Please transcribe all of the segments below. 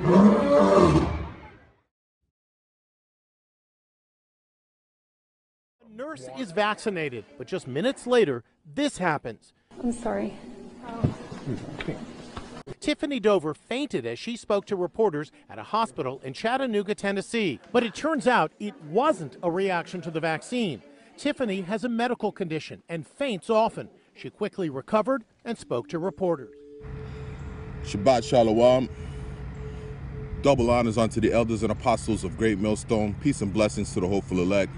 A nurse is vaccinated, but just minutes later, this happens. I'm sorry. Tiffany Dover fainted as she spoke to reporters at a hospital in Chattanooga, Tennessee. But it turns out it wasn't a reaction to the vaccine. Tiffany has a medical condition and faints often. She quickly recovered and spoke to reporters. Shabbat Shalom. Double honors unto the elders and apostles of Great Millstone. Peace and blessings to the hopeful elect.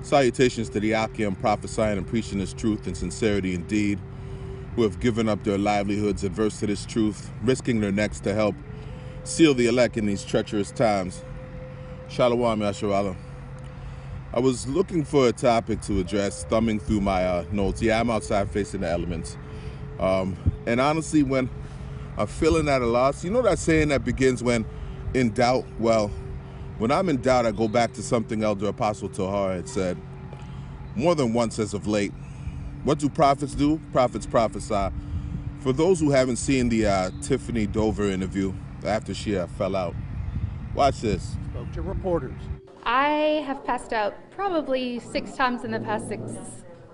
Salutations to the Akim prophesying and preaching this truth in sincerity indeed, who have given up their livelihoods adverse to this truth, risking their necks to help seal the elect in these treacherous times. Shalom, Yasharallah. I was looking for a topic to address, thumbing through my notes. Yeah, I'm outside facing the elements. And honestly, when I'm feeling at a loss, you know that saying that begins when in doubt? Well, when I'm in doubt, I go back to something Elder Apostle Tahar had said more than once as of late. What do prophets do? Prophets prophesy. For those who haven't seen the Tiffany Dover interview after she fell out, watch this. Spoke to reporters. I have passed out probably 6 times in the past 6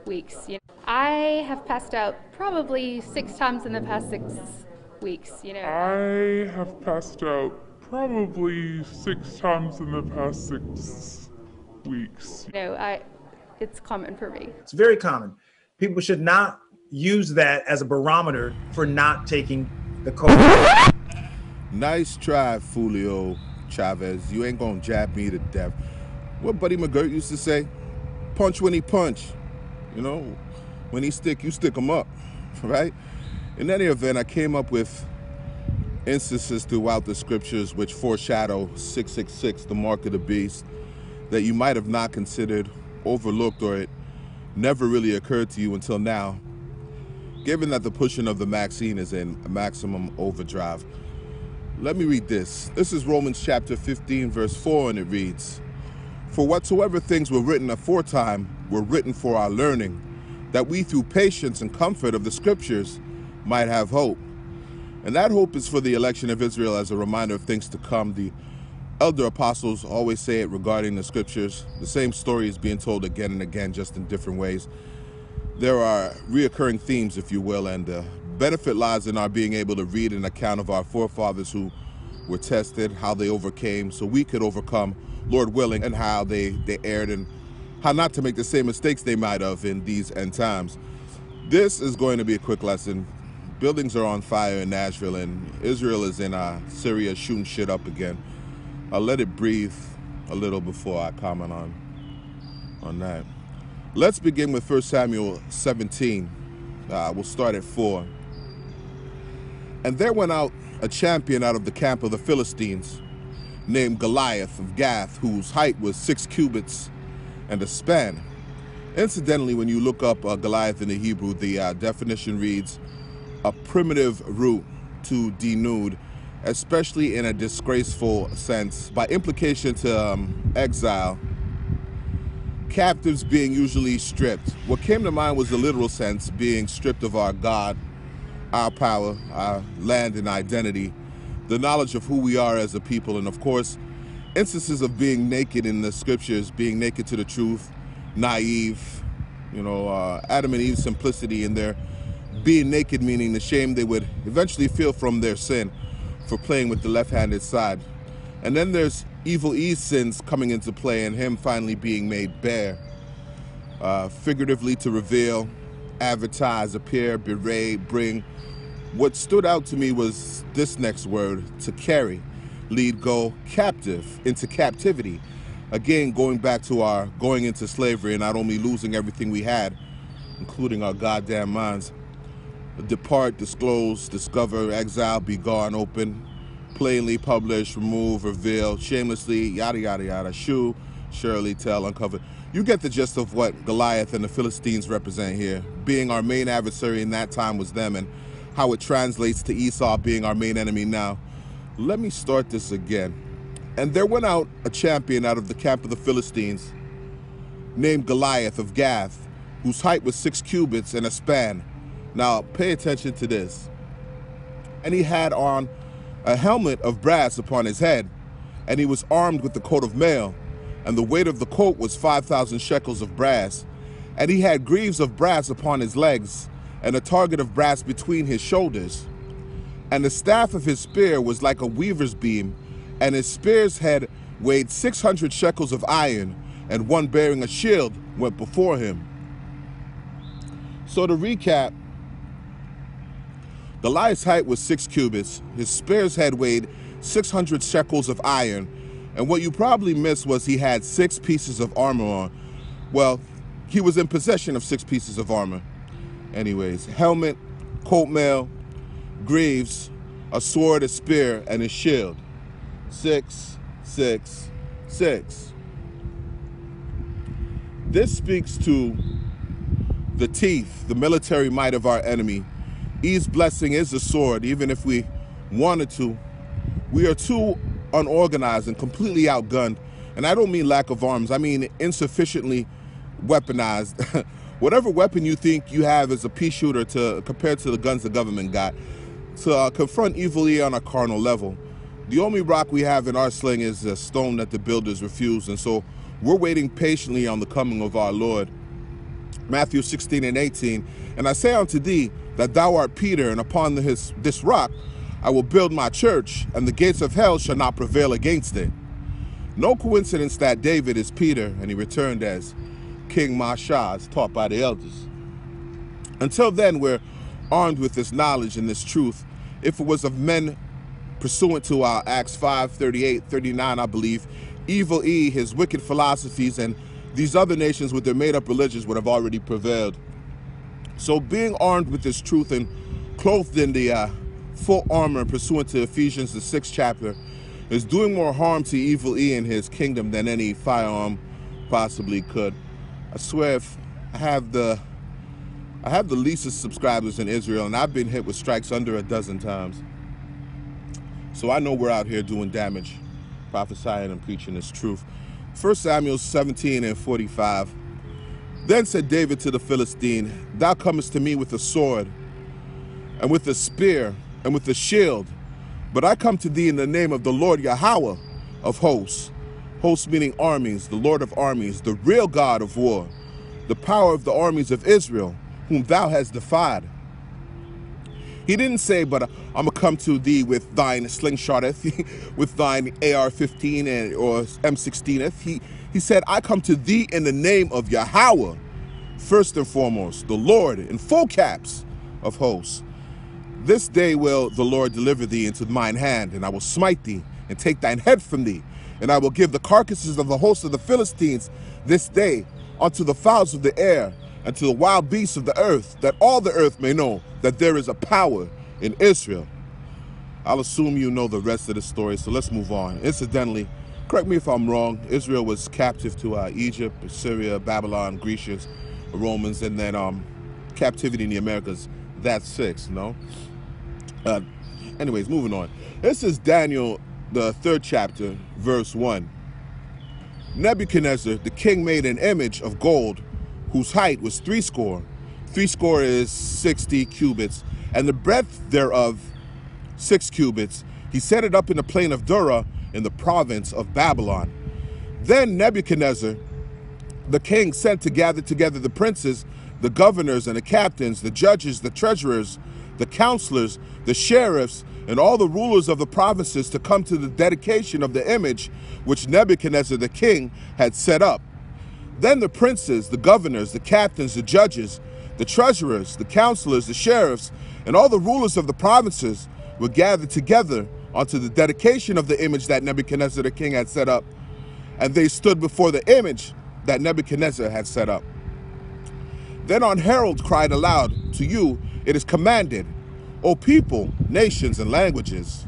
weeks. I have passed out probably 6 times in the past 6 weeks. I have passed out probably 6 times in the past 6 weeks. It's common for me. It's very common. People should not use that as a barometer for not taking the COVID. Nice try, Julio Chavez. You ain't gonna jab me to death. What Buddy McGirt used to say? Punch when he punch. You know, when he stick, you stick him up, right? In any event, I came up with instances throughout the scriptures which foreshadow 666, the mark of the beast, that you might have not considered, overlooked, or it never really occurred to you until now, given that the pushing of the vaccine is in maximum overdrive. Let me read this. This is Romans chapter 15, verse 4, and it reads, "For whatsoever things were written aforetime were written for our learning, that we through patience and comfort of the scriptures might have hope." And that hope is for the election of Israel as a reminder of things to come. The elder apostles always say it regarding the scriptures. The same story is being told again and again, just in different ways. There are reoccurring themes, if you will, and the benefit lies in our being able to read an account of our forefathers who were tested, how they overcame, so we could overcome, Lord willing, and how they erred and how not to make the same mistakes they might have in these end times. This is going to be a quick lesson. Buildings are on fire in Nashville, and Israel is in Syria shooting shit up again. I'll let it breathe a little before I comment on that. Let's begin with 1 Samuel 17. We'll start at 4. "And there went out a champion out of the camp of the Philistines, named Goliath of Gath, whose height was 6 cubits and a span." Incidentally, when you look up Goliath in the Hebrew, the definition reads, "a primitive root to denude, especially in a disgraceful sense, by implication to exile, captives being usually stripped." What came to mind was the literal sense, being stripped of our God, our power, our land and identity, the knowledge of who we are as a people, and of course, instances of being naked in the scriptures, being naked to the truth, naive, Adam and Eve's simplicity in their being naked, meaning the shame they would eventually feel from their sin for playing with the left-handed side. And then there's evil Eve's sins coming into play and him finally being made bare, figuratively to reveal, advertise, appear, berate, bring. What stood out to me was this next word, to carry, lead, go captive, into captivity. Again, going back to our going into slavery and not only losing everything we had, including our goddamn minds. Depart, disclose, discover, exile, be gone, open, plainly, publish, remove, reveal, shamelessly, yada, yada, yada, shew, surely, tell, uncover. You get the gist of what Goliath and the Philistines represent here. Being our main adversary in that time was them, and how it translates to Esau being our main enemy now. Let me start this again. "And there went out a champion out of the camp of the Philistines, named Goliath of Gath, whose height was 6 cubits and a span." Now, pay attention to this. "And he had on a helmet of brass upon his head, and he was armed with the coat of mail, and the weight of the coat was 5,000 shekels of brass. And he had greaves of brass upon his legs, and a target of brass between his shoulders. And the staff of his spear was like a weaver's beam, and his spear's head weighed 600 shekels of iron, and one bearing a shield went before him. So to recap, Goliath's height was 6 cubits, his spear's head weighed 600 shekels of iron, and what you probably missed was he had 6 pieces of armor on. Well, he was in possession of 6 pieces of armor. Anyways, helmet, coat mail, greaves, a sword, a spear, and a shield. 6, 6, 6. This speaks to the teeth, the military might of our enemy. Eve's blessing is the sword. Even if we wanted to, we are too unorganized and completely outgunned. And I don't mean lack of arms, I mean insufficiently weaponized. Whatever weapon you think you have as a pea shooter compared to the guns the government got, to confront evil on a carnal level. The only rock we have in our sling is a stone that the builders refused, and so we're waiting patiently on the coming of our Lord. Matthew 16:18, and I say unto thee that thou art Peter, and upon this rock I will build my church, and the gates of hell shall not prevail against it. No coincidence that David is Peter, and he returned as King Mashah, as taught by the elders. Until then, we're armed with this knowledge and this truth. If it was of men pursuant to our Acts 5:38, 39, I believe, evil his wicked philosophies, and these other nations with their made-up religions would have already prevailed. So being armed with this truth and clothed in the full armor pursuant to Ephesians, the 6th chapter, is doing more harm to evil and his kingdom than any firearm possibly could. I swear, if I have the least subscribers in Israel, and I've been hit with strikes under a dozen times. So I know we're out here doing damage, prophesying and preaching this truth. 1 Samuel 17:45. Then said David to the Philistine, thou comest to me with a sword, and with a spear, and with a shield, but I come to thee in the name of the Lord Yahweh of hosts. Hosts meaning armies, the Lord of armies, the real God of war, the power of the armies of Israel, whom thou hast defied. He didn't say, but I'm going to come to thee with thine slingshoteth, with thine AR-15 or M16eth. He said, I come to thee in the name of Yahweh, first and foremost, the Lord, in full caps, of hosts. This day will the Lord deliver thee into mine hand, and I will smite thee, and take thine head from thee, and I will give the carcasses of the host of the Philistines this day unto the fowls of the air, and to the wild beasts of the earth, that all the earth may know that there is a power in Israel. I'll assume you know the rest of the story, so let's move on. Incidentally, correct me if I'm wrong, Israel was captive to Egypt, Assyria, Babylon, Grecians, Romans, and then captivity in the Americas. That's 6, no? Anyways, moving on. This is Daniel, the 3rd chapter, verse 1. Nebuchadnezzar, the king, made an image of gold, whose height was 60. 60 is 60 cubits, and the breadth thereof 6 cubits. He set it up in the plain of Dura in the province of Babylon. Then Nebuchadnezzar, the king, sent to gather together the princes, the governors and the captains, the judges, the treasurers, the counselors, the sheriffs, and all the rulers of the provinces to come to the dedication of the image which Nebuchadnezzar the king had set up. Then the princes, the governors, the captains, the judges, the treasurers, the counselors, the sheriffs, and all the rulers of the provinces were gathered together unto the dedication of the image that Nebuchadnezzar the king had set up. And they stood before the image that Nebuchadnezzar had set up. Then an herald cried aloud, to you it is commanded, O people, nations, and languages,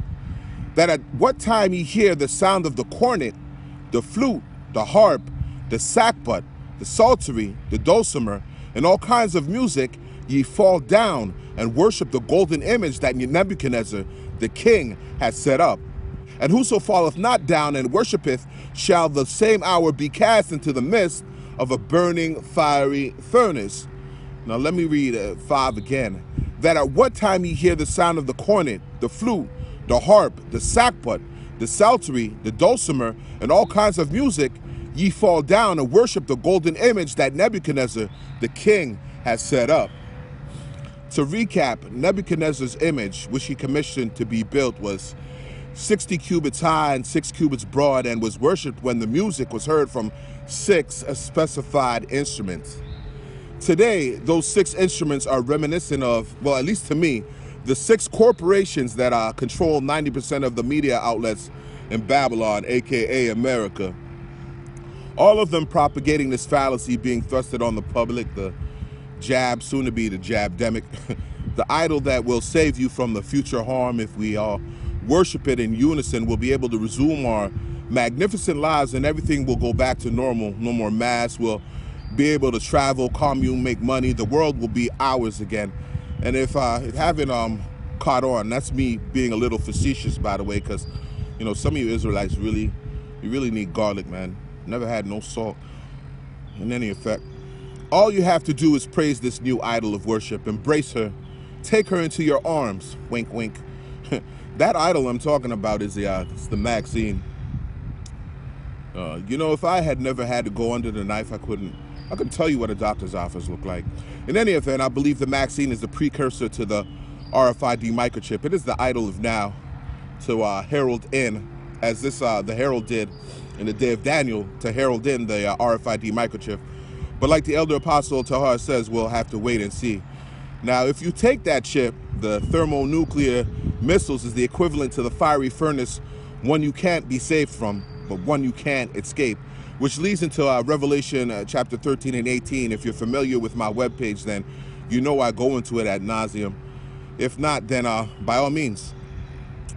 that at what time ye hear the sound of the cornet, the flute, the harp, the sackbut, the psaltery, the dulcimer, and all kinds of music, ye fall down and worship the golden image that Nebuchadnezzar the king hath set up. And whoso falleth not down and worshipeth shall the same hour be cast into the midst of a burning fiery furnace. Now let me read 5 again. That at what time ye hear the sound of the cornet, the flute, the harp, the sackbut, the psaltery, the dulcimer, and all kinds of music, ye fall down and worship the golden image that Nebuchadnezzar, the king, has set up. To recap, Nebuchadnezzar's image, which he commissioned to be built, was 60 cubits high and 6 cubits broad, and was worshipped when the music was heard from 6 specified instruments. Today, those 6 instruments are reminiscent of, well, at least to me, the 6 corporations that control 90% of the media outlets in Babylon, aka America. All of them propagating this fallacy being thrusted on the public, the jab, soon to be the jabdemic, the idol that will save you from the future harm. If we all worship it in unison, we'll be able to resume our magnificent lives and everything will go back to normal. No more masks, we'll be able to travel, commune, make money. The world will be ours again. And if it haven't caught on, that's me being a little facetious, by the way, because, you know, some of you Israelites you really need garlic, man. Never had no salt. In any effect, all you have to do is praise this new idol of worship, embrace her, take her into your arms, wink, wink. That idol I'm talking about is it's the Maxine. You know, if I had never had to go under the knife, I couldn't tell you what a doctor's office looked like. In any event, I believe the Maxine is the precursor to the RFID microchip. It is the idol of now to herald in, as this the herald did in the day of Daniel, to herald in the RFID microchip. But like the elder apostle Tahar says, we'll have to wait and see. Now, if you take that chip, the thermonuclear missiles is the equivalent to the fiery furnace, one you can't be saved from, but one you can't escape. Which leads into Revelation chapter 13 and 18. If you're familiar with my webpage, then you know I go into it ad nauseum. If not, then by all means.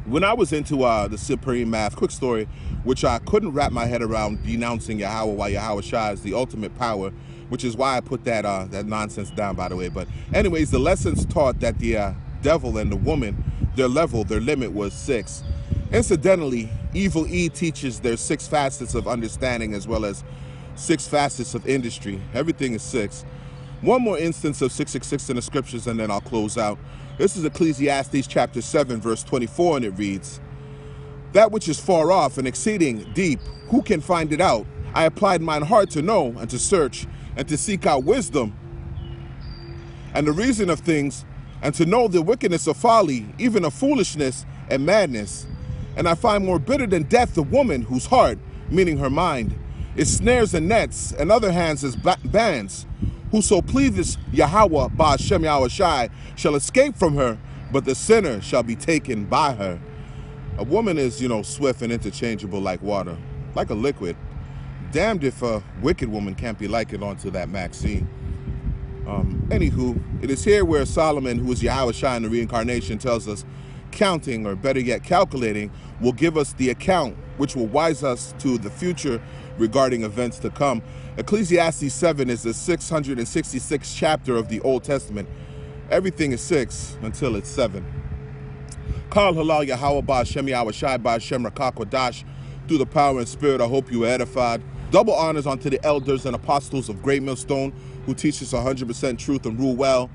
When I was into the Supreme Math, quick story, which I couldn't wrap my head around denouncing Yahweh while Yahweh Shai is the ultimate power, which is why I put that nonsense down, by the way. But anyways, the lessons taught that the devil and the woman, their limit was 6. Incidentally, Evil E teaches there's 6 facets of understanding as well as 6 facets of industry. Everything is 6. One more instance of 666 in the scriptures and then I'll close out. This is Ecclesiastes chapter 7 verse 24, and it reads, "That which is far off and exceeding deep, who can find it out? I applied mine heart to know and to search and to seek out wisdom and the reason of things, and to know the wickedness of folly, even of foolishness and madness. And I find more bitter than death the woman whose heart, meaning her mind, is snares and nets, and other hands as bands. Whoso pleaseth Yahweh Ba'ashem Yahweh Shai shall escape from her, but the sinner shall be taken by her." A woman is, you know, swift and interchangeable like water, like a liquid. Damned if a wicked woman can't be likened onto that Maxine. Anywho, it is here where Solomon, who is Yahweh Shai in the reincarnation, tells us counting, or better yet calculating, will give us the account which will wise us to the future regarding events to come. Ecclesiastes 7 is the 666th chapter of the Old Testament. Everything is 6 until it's 7. Kal halal Yahweh Ba'ashem Yahweh Shai Ba'ashem Rakak Wadash. Through the power and spirit, I hope you are edified. Double honors unto the elders and apostles of Great Millstone, who teach us 100% truth and rule well.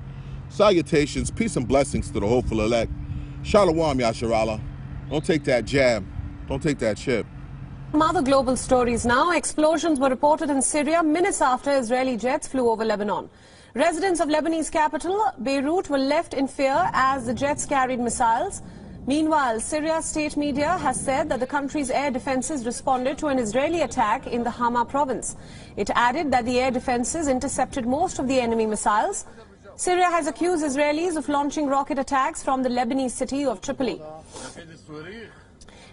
Salutations, peace and blessings to the hopeful elect. Shalom, Yasharallah. Don't take that jab. Don't take that chip. Some other global stories now. Explosions were reported in Syria minutes after Israeli jets flew over Lebanon. Residents of Lebanese capital, Beirut, were left in fear as the jets carried missiles. Meanwhile, Syria's state media has said that the country's air defenses responded to an Israeli attack in the Hama province. It added that the air defenses intercepted most of the enemy missiles. Syria has accused Israelis of launching rocket attacks from the Lebanese city of Tripoli.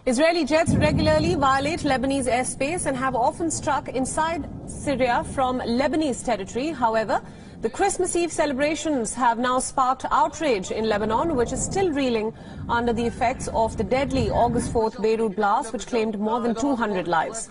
Israeli jets regularly violate Lebanese airspace and have often struck inside Syria from Lebanese territory. However, the Christmas Eve celebrations have now sparked outrage in Lebanon, which is still reeling under the effects of the deadly August 4th Beirut blast, which claimed more than 200 lives.